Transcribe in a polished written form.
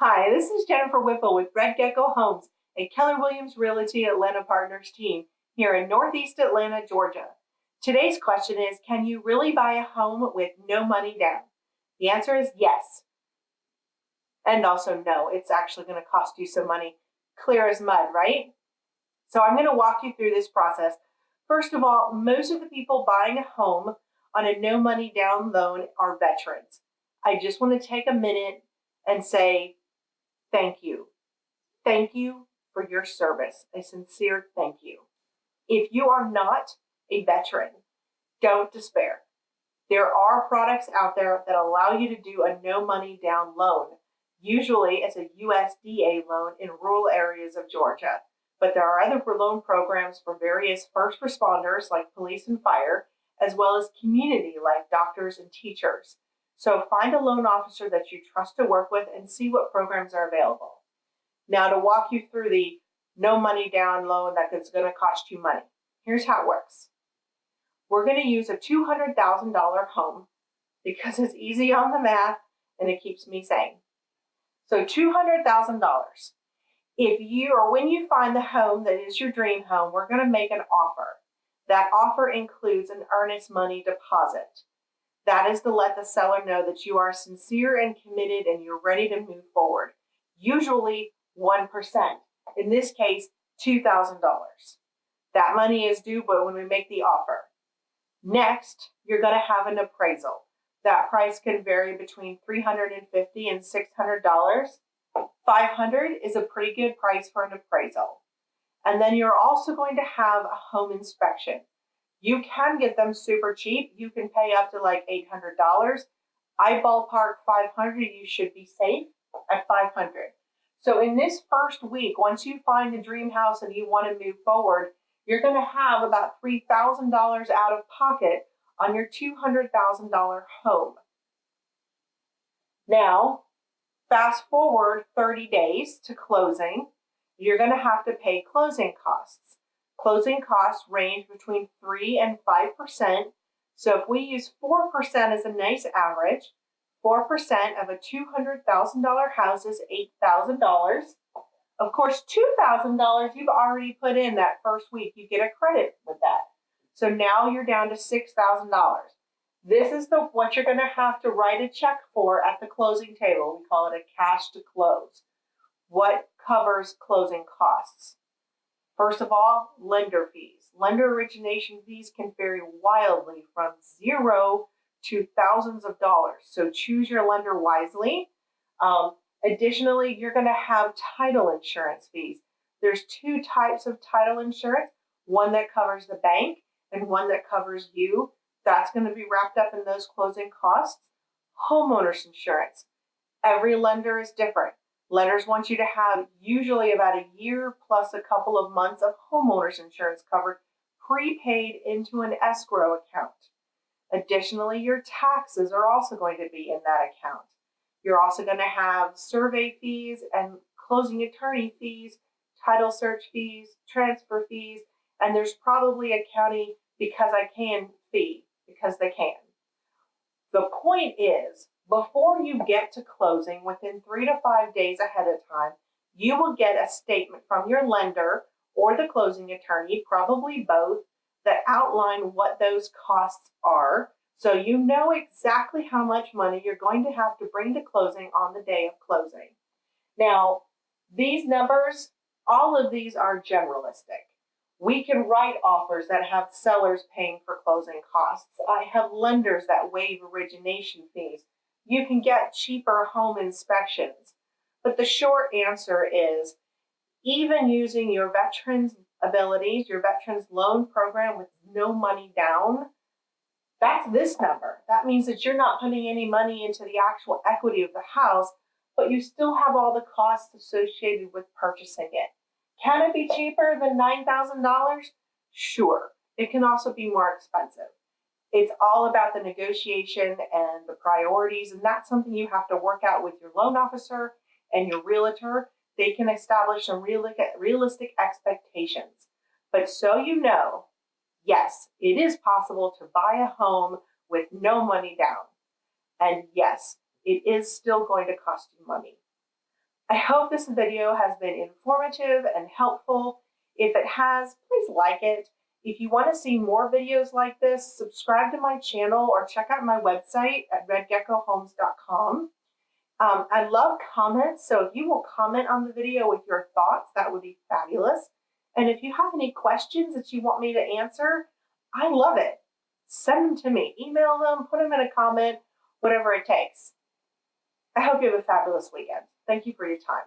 Hi, this is Jennifer Whipple with Red Gecko Homes, a Keller Williams Realty Atlanta Partners team here in Northeast Atlanta, Georgia. Today's question is, can you really buy a home with no money down? The answer is yes. And also no, it's actually going to cost you some money. Clear as mud, right? So I'm going to walk you through this process. First of all, most of the people buying a home on a no money down loan are veterans. I just want to take a minute and say, thank you. Thank you for your service. A sincere thank you. If you are not a veteran, don't despair. There are products out there that allow you to do a no money down loan. Usually it's a USDA loan in rural areas of Georgia. But there are other loan programs for various first responders like police and fire, as well as community like doctors and teachers. So find a loan officer that you trust to work with and see what programs are available. Now to walk you through the no money down loan that is going to cost you money. Here's how it works. We're going to use a $200,000 home because it's easy on the math and it keeps me sane. So $200,000. When you find the home that is your dream home, we're going to make an offer. That offer includes an earnest money deposit. That is to let the seller know that you are sincere and committed and you're ready to move forward. Usually 1%. In this case, $2,000. That money is due when we make the offer. Next, you're going to have an appraisal. That price can vary between $350 and $600. $500 is a pretty good price for an appraisal. And then you're also going to have a home inspection. You can get them super cheap. You can pay up to like $800. I ballpark $500. You should be safe at $500. So in this first week, once you find the dream house and you want to move forward, you're going to have about $3,000 out of pocket on your $200,000 home. Now, fast forward 30 days to closing, you're going to have to pay closing costs. Closing costs range between 3 and 5%. So if we use 4% as a nice average, 4% of a $200,000 house is $8,000. Of course, $2,000 you've already put in that first week. You get a credit with that. So now you're down to $6,000. This is what you're going to have to write a check for at the closing table. We call it a cash to close. What covers closing costs? First of all, lender fees. Lender origination fees can vary wildly from $0 to thousands of dollars. So choose your lender wisely. Additionally, you're going to have title insurance fees. There's two types of title insurance, one that covers the bank and one that covers you. That's going to be wrapped up in those closing costs. Homeowners insurance. Every lender is different. Lenders want you to have usually about a year plus a couple of months of homeowners insurance covered prepaid into an escrow account. Additionally, your taxes are also going to be in that account. You're also going to have survey fees and closing attorney fees, title search fees, transfer fees, and there's probably a county because I can fee, because they can. The point is, before you get to closing, within 3 to 5 days ahead of time, you will get a statement from your lender or the closing attorney, probably both, that outline what those costs are. So you know exactly how much money you're going to have to bring to closing on the day of closing. Now, these numbers, all of these are generalistic. We can write offers that have sellers paying for closing costs. I have lenders that waive origination fees. You can get cheaper home inspections. But the short answer is, even using your veterans abilities, your veterans loan program with no money down, that's this number. That means that you're not putting any money into the actual equity of the house, but you still have all the costs associated with purchasing it. Can it be cheaper than $9,000? Sure. It can also be more expensive. It's all about the negotiation and the priorities, and that's something you have to work out with your loan officer and your realtor. They can establish some realistic expectations. But so you know, yes, it is possible to buy a home with no money down. And yes, it is still going to cost you money. I hope this video has been informative and helpful. If it has, please like it. If you want to see more videos like this, subscribe to my channel or check out my website at redgeckohomes.com. I love comments, so if you will comment on the video with your thoughts, that would be fabulous. And if you have any questions that you want me to answer, I love it. Send them to me, email them, put them in a comment, whatever it takes. I hope you have a fabulous weekend. Thank you for your time.